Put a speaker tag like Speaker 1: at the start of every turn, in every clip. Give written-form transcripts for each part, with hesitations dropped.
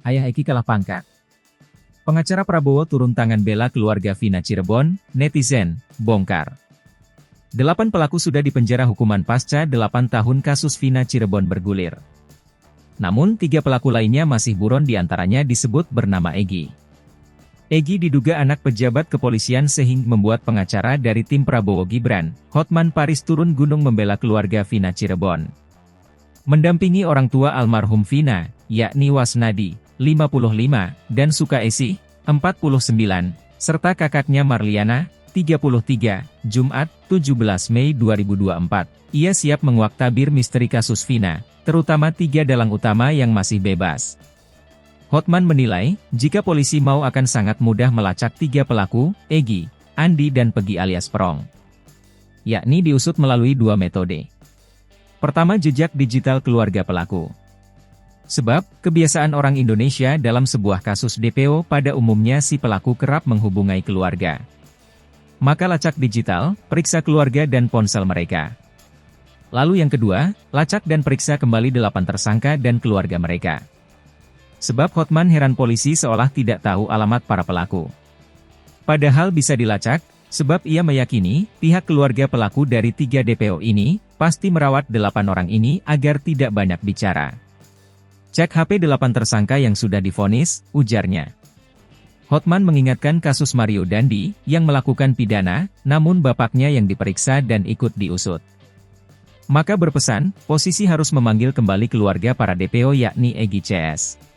Speaker 1: Ayah Eki kalah pangkat. Pengacara Prabowo turun tangan bela keluarga Vina Cirebon, netizen, bongkar. 8 pelaku sudah dipenjara hukuman pasca 8 tahun kasus Vina Cirebon bergulir. Namun 3 pelaku lainnya masih buron, diantaranya disebut bernama Egy. Egy diduga anak pejabat kepolisian sehingga membuat pengacara dari tim Prabowo Gibran, Hotman Paris turun gunung membela keluarga Vina Cirebon. Mendampingi orang tua almarhum Vina, yakni Wasnadi, 55, dan Sukaesi, 49, serta kakaknya Marliana, 33, Jumat, 17 Mei 2024. Ia siap menguak tabir misteri kasus Vina, terutama 3 dalang utama yang masih bebas. Hotman menilai, jika polisi mau akan sangat mudah melacak 3 pelaku, Egy, Andi dan Pegi alias Perong. Yakni diusut melalui 2 metode. Pertama, jejak digital keluarga pelaku. Sebab, kebiasaan orang Indonesia dalam sebuah kasus DPO pada umumnya si pelaku kerap menghubungi keluarga. Maka lacak digital, periksa keluarga dan ponsel mereka. Lalu yang kedua, lacak dan periksa kembali 8 tersangka dan keluarga mereka. Sebab Hotman heran polisi seolah tidak tahu alamat para pelaku. Padahal bisa dilacak, sebab ia meyakini, pihak keluarga pelaku dari 3 DPO ini, pasti merawat 8 orang ini agar tidak banyak bicara. Cek HP 8 tersangka yang sudah divonis, ujarnya. Hotman mengingatkan kasus Mario Dandi, yang melakukan pidana, namun bapaknya yang diperiksa dan ikut diusut. Maka berpesan, posisi harus memanggil kembali keluarga para DPO yakni Egy CS.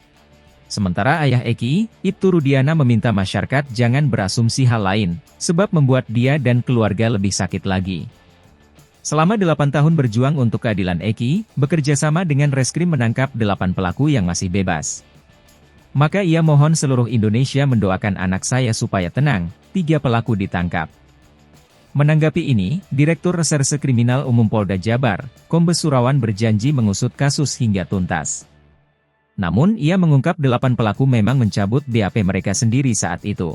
Speaker 1: Sementara ayah Eki, Ibtu Rudiana meminta masyarakat jangan berasumsi hal lain, sebab membuat dia dan keluarga lebih sakit lagi. Selama 8 tahun berjuang untuk keadilan, Eki bekerja sama dengan Reskrim menangkap 8 pelaku yang masih bebas. Maka ia mohon seluruh Indonesia mendoakan anak saya supaya tenang, 3 pelaku ditangkap. Menanggapi ini, Direktur Reserse Kriminal Umum Polda Jabar, Kombes Surawan berjanji mengusut kasus hingga tuntas. Namun ia mengungkap 8 pelaku memang mencabut BAP mereka sendiri saat itu.